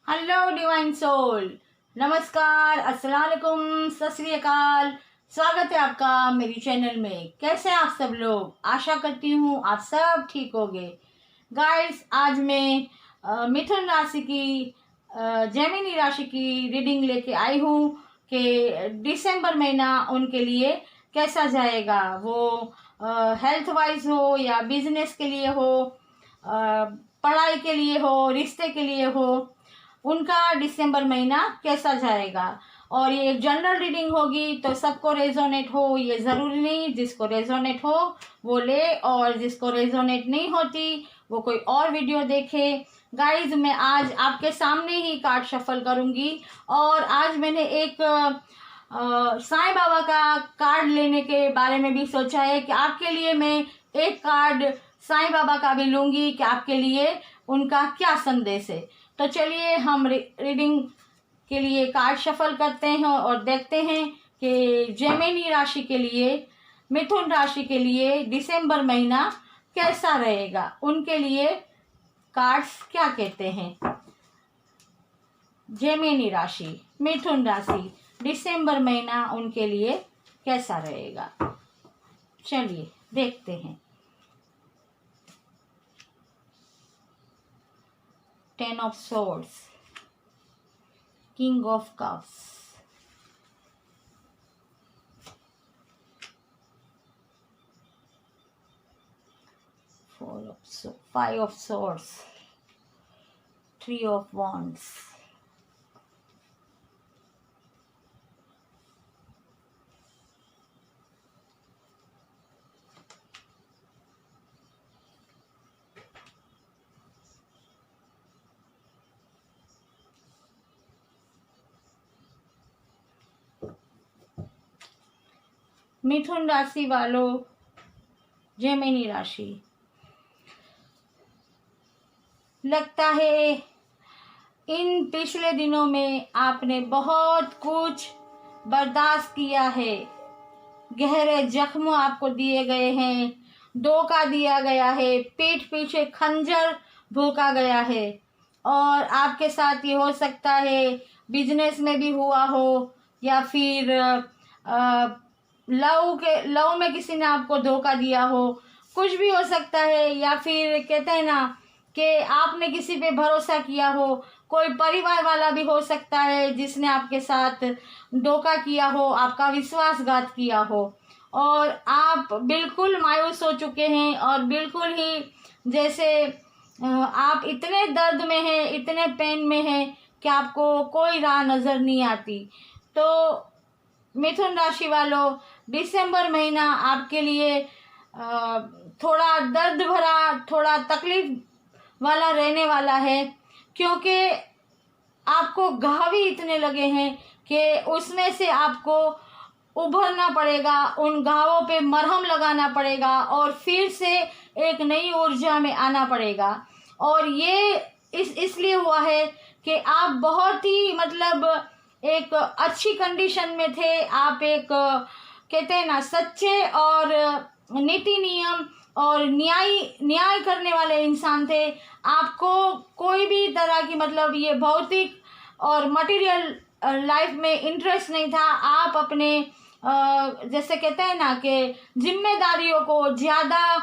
Hello divine soul, नमस्कार, अस्सलाम वालेकुम, सत श्री अकाल। स्वागत है आपका मेरी चैनल में। कैसे हैं आप सब लोग? आशा करती हूँ आप सब ठीक होंगे। गाइस, आज मैं मिथुन राशि की जेमिनी राशि की रीडिंग लेके आई हूँ कि दिसंबर महीना उनके लिए कैसा जाएगा। वो हेल्थ वाइज हो या बिजनेस के लिए हो, पढ़ाई के लिए हो, रिश्ते के लिए हो, उनका दिसंबर महीना कैसा जाएगा। और ये एक जनरल रीडिंग होगी तो सबको रेजोनेट हो ये ज़रूरी नहीं। जिसको रेजोनेट हो वो ले, और जिसको रेजोनेट नहीं होती वो कोई और वीडियो देखे। गाइज, मैं आज आपके सामने ही कार्ड शफल करूंगी। और आज मैंने एक साईं बाबा का कार्ड लेने के बारे में भी सोचा है कि आपके लिए मैं एक कार्ड साईं बाबा का भी लूंगी कि आपके लिए उनका क्या संदेश है। तो चलिए हम रीडिंग के लिए कार्ड शफल करते हैं और देखते हैं कि जेमिनी राशि के लिए, मिथुन राशि के लिए दिसंबर महीना कैसा रहेगा। उनके लिए कार्ड्स क्या कहते हैं। जेमिनी राशि, मिथुन राशि, दिसंबर महीना उनके लिए कैसा रहेगा। चलिए देखते हैं। 10 of Swords, King of Cups, 5 of Swords, 3 of Wands, मिथुन राशि वालों, जेमिनी राशि, लगता है इन पिछले दिनों में आपने बहुत कुछ बर्दाश्त किया है। गहरे जख्म आपको दिए गए हैं, धोखा दिया गया है, पीठ पीछे खंजर भोंका गया है। और आपके साथ ये हो सकता है बिजनेस में भी हुआ हो, या फिर लव में किसी ने आपको धोखा दिया हो, कुछ भी हो सकता है। या फिर कहते हैं ना कि आपने किसी पे भरोसा किया हो, कोई परिवार वाला भी हो सकता है जिसने आपके साथ धोखा किया हो, आपका विश्वासघात किया हो, और आप बिल्कुल मायूस हो चुके हैं। और बिल्कुल ही जैसे आप इतने दर्द में हैं, इतने पेन में हैं कि आपको कोई राह नज़र नहीं आती। तो मिथुन राशि वालों, दिसंबर महीना आपके लिए थोड़ा दर्द भरा, थोड़ा तकलीफ वाला रहने वाला है, क्योंकि आपको घाव ही इतने लगे हैं कि उसमें से आपको उभरना पड़ेगा, उन घावों पे मरहम लगाना पड़ेगा और फिर से एक नई ऊर्जा में आना पड़ेगा। और ये इसलिए हुआ है कि आप बहुत ही एक अच्छी कंडीशन में थे। आप एक कहते हैं ना सच्चे और नीति नियम और न्याय करने वाले इंसान थे। आपको कोई भी तरह की ये भौतिक और मटेरियल लाइफ में इंटरेस्ट नहीं था। आप अपने जैसे कहते हैं ना कि जिम्मेदारियों को ज़्यादा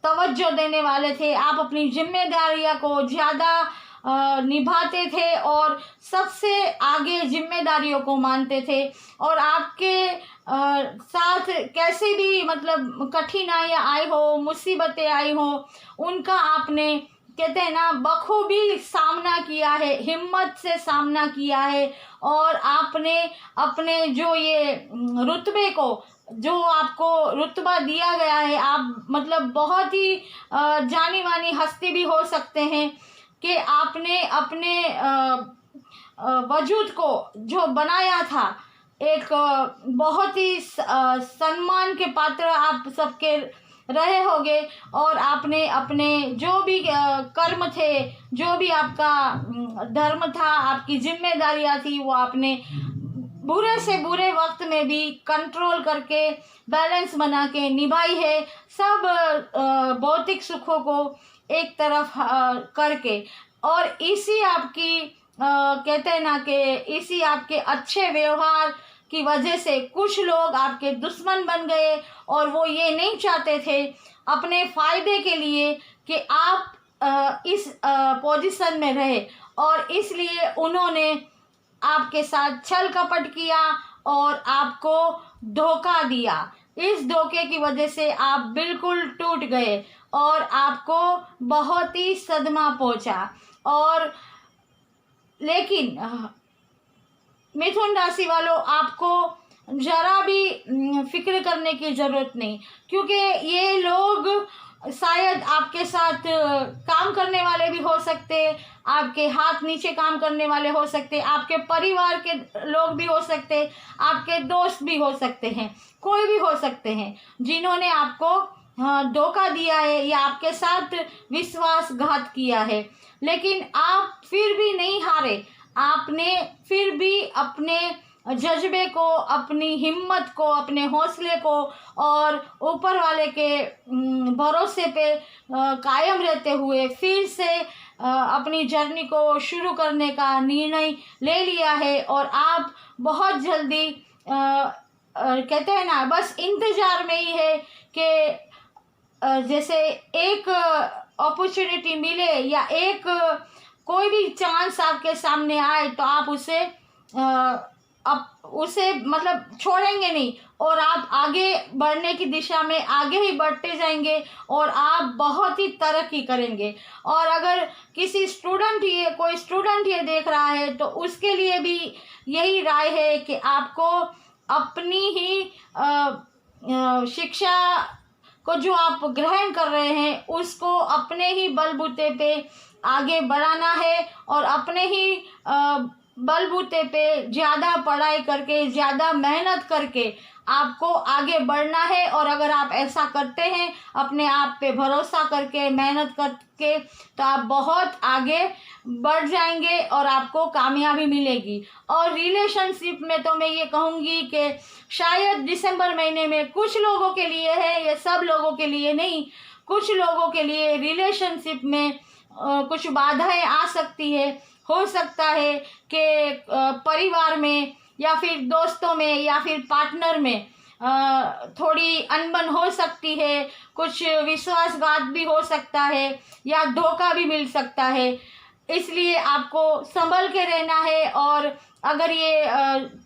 तवज्जो देने वाले थे। आप अपनी जिम्मेदारियां को ज़्यादा निभाते थे और सबसे आगे जिम्मेदारियों को मानते थे। और आपके साथ कैसे भी कठिनाइयाँ आई हो, मुसीबतें आई हो, उनका आपने कहते हैं ना बखूबी सामना किया है, हिम्मत से सामना किया है। और आपने अपने जो ये रुतबे को, जो आपको रुतबा दिया गया है, आप बहुत ही जानी मानी हस्ती भी हो सकते हैं कि आपने अपने वजूद को जो बनाया था, एक बहुत ही सम्मान के पात्र आप सबके रहे होंगे। और आपने अपने जो भी कर्म थे, जो भी आपका धर्म था, आपकी जिम्मेदारियां थी, वो आपने बुरे से बुरे वक्त में भी कंट्रोल करके, बैलेंस बना के निभाई है। सब भौतिक सुखों को एक तरफ करके। और इसी आपकी कहते हैं ना कि इसी आपके अच्छे व्यवहार की वजह से कुछ लोग आपके दुश्मन बन गए, और वो ये नहीं चाहते थे अपने फ़ायदे के लिए कि आप इस पोजीशन में रहे, और इसलिए उन्होंने आपके साथ छल कपट किया और आपको धोखा दिया। इस धोखे की वजह से आप बिल्कुल टूट गए और आपको बहुत ही सदमा पहुंचा। और लेकिन मिथुन राशि वालों, आपको जरा भी फिक्र करने की ज़रूरत नहीं, क्योंकि ये लोग शायद आपके साथ काम करने वाले भी हो सकते, आपके हाथ नीचे काम करने वाले हो सकते, आपके परिवार के लोग भी हो सकते, आपके दोस्त भी हो सकते हैं, कोई भी हो सकते हैं जिन्होंने आपको धोखा दिया है या आपके साथ विश्वासघात किया है। लेकिन आप फिर भी नहीं हारे, आपने फिर भी अपने जज्बे को, अपनी हिम्मत को, अपने हौसले को और ऊपर वाले के भरोसे पे कायम रहते हुए फिर से अपनी जर्नी को शुरू करने का निर्णय ले लिया है। और आप बहुत जल्दी कहते हैं ना, बस इंतज़ार में ही है कि जैसे एक अपॉर्चुनिटी मिले या एक कोई भी चांस आपके सामने आए तो आप उसे मतलब छोड़ेंगे नहीं, और आप आगे बढ़ने की दिशा में आगे ही बढ़ते जाएंगे और आप बहुत ही तरक्की करेंगे। और अगर कोई स्टूडेंट ये देख रहा है तो उसके लिए भी यही राय है कि आपको अपनी ही शिक्षा को जो आप ग्रहण कर रहे हैं उसको अपने ही बलबूते पे आगे बढ़ाना है, और अपने ही बलबूते पे ज़्यादा पढ़ाई करके, ज़्यादा मेहनत करके आपको आगे बढ़ना है। और अगर आप ऐसा करते हैं, अपने आप पे भरोसा करके, मेहनत करके, तो आप बहुत आगे बढ़ जाएंगे और आपको कामयाबी मिलेगी। और रिलेशनशिप में तो मैं ये कहूँगी कि शायद दिसंबर महीने में कुछ लोगों के लिए है, ये सब लोगों के लिए नहीं, कुछ लोगों के लिए रिलेशनशिप में कुछ बाधाएं आ सकती है। हो सकता है कि परिवार में या फिर दोस्तों में या फिर पार्टनर में थोड़ी अनबन हो सकती है, कुछ विश्वासघात भी हो सकता है या धोखा भी मिल सकता है। इसलिए आपको संभल के रहना है। और अगर ये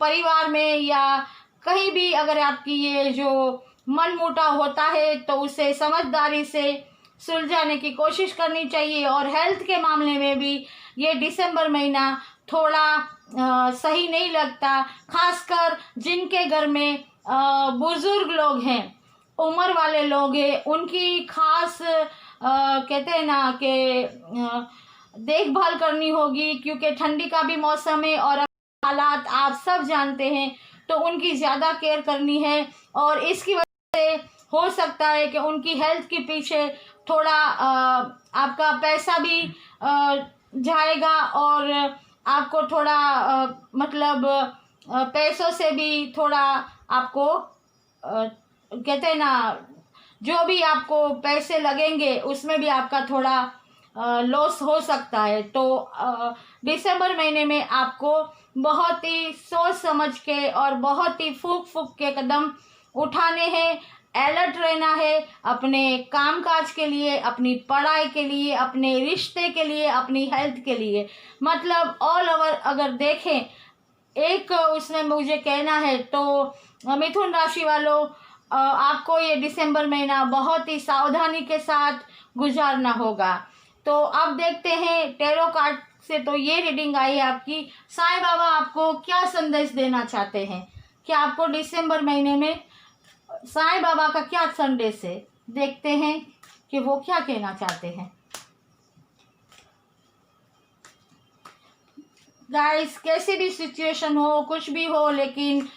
परिवार में या कहीं भी अगर आपकी ये जो मनमुटाव होता है तो उसे समझदारी से सुलझाने की कोशिश करनी चाहिए। और हेल्थ के मामले में भी ये दिसंबर महीना थोड़ा सही नहीं लगता, खासकर जिनके घर में बुजुर्ग लोग हैं, उम्र वाले लोग हैं, उनकी खास कहते हैं ना कि देखभाल करनी होगी, क्योंकि ठंडी का भी मौसम है और हालात आप सब जानते हैं, तो उनकी ज़्यादा केयर करनी है। और इसकी वजह से हो सकता है कि उनकी हेल्थ के पीछे थोड़ा आपका पैसा भी जाएगा, और आपको थोड़ा मतलब पैसों से भी थोड़ा आपको कहते हैं ना, जो भी आपको पैसे लगेंगे उसमें भी आपका थोड़ा लॉस हो सकता है। तो दिसंबर महीने में आपको बहुत ही सोच समझ के और बहुत ही फूंक के कदम उठाने हैं, अलर्ट रहना है अपने कामकाज के लिए, अपनी पढ़ाई के लिए, अपने रिश्ते के लिए, अपनी हेल्थ के लिए। मतलब ऑल ओवर अगर देखें, एक उसमें मुझे कहना है तो मिथुन राशि वालों, आपको ये दिसंबर महीना बहुत ही सावधानी के साथ गुजारना होगा। तो अब देखते हैं टैरो कार्ड से, तो ये रीडिंग आई है आपकी। साईं बाबा आपको क्या संदेश देना चाहते हैं, कि आपको दिसंबर महीने में साईं बाबा का क्या संदेश है, देखते हैं कि वो क्या कहना चाहते हैं। गाइस, कैसी भी सिचुएशन हो, कुछ भी हो, लेकिन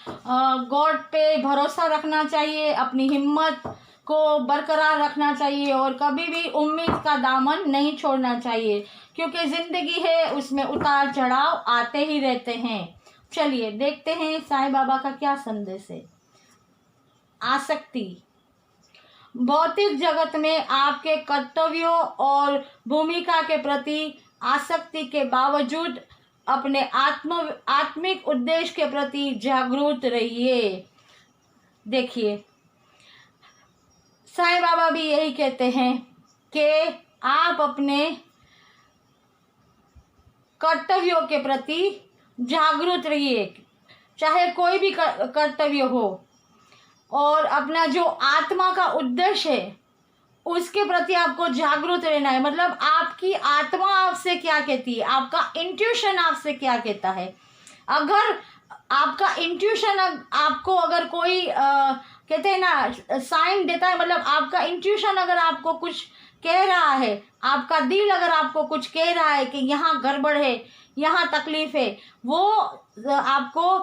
गॉड पे भरोसा रखना चाहिए, अपनी हिम्मत को बरकरार रखना चाहिए और कभी भी उम्मीद का दामन नहीं छोड़ना चाहिए, क्योंकि ज़िंदगी है, उसमें उतार चढ़ाव आते ही रहते हैं। चलिए देखते हैं साईं बाबा का क्या संदेश है। आसक्ति। भौतिक जगत में आपके कर्तव्यों और भूमिका के प्रति आसक्ति के बावजूद अपने आत्मिक उद्देश्य के प्रति जागरूक रहिए। देखिए, साईं बाबा भी यही कहते हैं कि आप अपने कर्तव्यों के प्रति जागरूक रहिए, चाहे कोई भी कर्तव्य हो, और अपना जो आत्मा का उद्देश्य है उसके प्रति आपको जागरूक रहना है। मतलब आपकी आत्मा आपसे क्या कहती है, आपका इंट्यूशन आपसे क्या कहता है। अगर आपका इंट्यूशन आपको अगर कोई कहते हैं ना साइन देता है, मतलब आपका इंट्यूशन अगर आपको कुछ कह रहा है, आपका दिल अगर आपको कुछ कह रहा है कि यहाँ गड़बड़ है, यहाँ तकलीफ है, वो आपको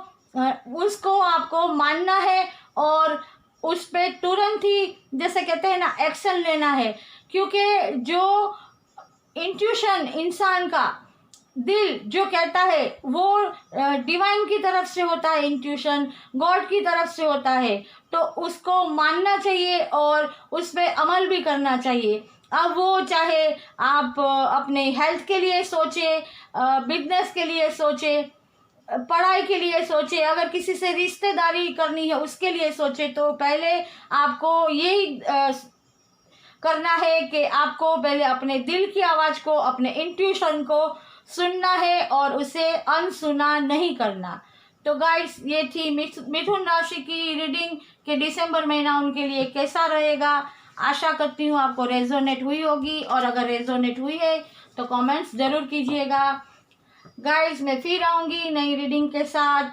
उसको आपको मानना है और उस पे तुरंत ही जैसे कहते हैं ना एक्शन लेना है। क्योंकि जो इंट्यूशन इंसान का दिल जो कहता है वो डिवाइन की तरफ से होता है, इंट्यूशन गॉड की तरफ से होता है, तो उसको मानना चाहिए और उस पर अमल भी करना चाहिए। अब वो चाहे आप अपने हेल्थ के लिए सोचे, बिजनेस के लिए सोचे, पढ़ाई के लिए सोचे, अगर किसी से रिश्तेदारी करनी है उसके लिए सोचे, तो पहले आपको यही करना है कि आपको पहले अपने दिल की आवाज़ को, अपने इंट्यूशन को सुनना है और उसे अनसुना नहीं करना। तो गाइस, ये थी मिथुन राशि की रीडिंग कि दिसंबर महीना उनके लिए कैसा रहेगा। आशा करती हूँ आपको रेजोनेट हुई होगी, और अगर रेजोनेट हुई है तो कमेंट्स ज़रूर कीजिएगा। गाइस, मैं फिर आऊँगी नई रीडिंग के साथ।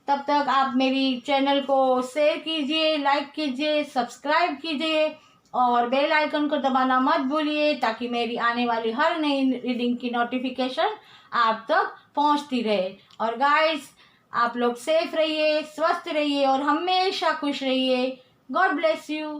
तब तक आप मेरी चैनल को शेयर कीजिए, लाइक कीजिए, सब्सक्राइब कीजिए और बेल आइकन को दबाना मत भूलिए, ताकि मेरी आने वाली हर नई रीडिंग की नोटिफिकेशन आप तक पहुंचती रहे। और गाइस, आप लोग सेफ रहिए, स्वस्थ रहिए और हमेशा खुश रहिए। God bless you.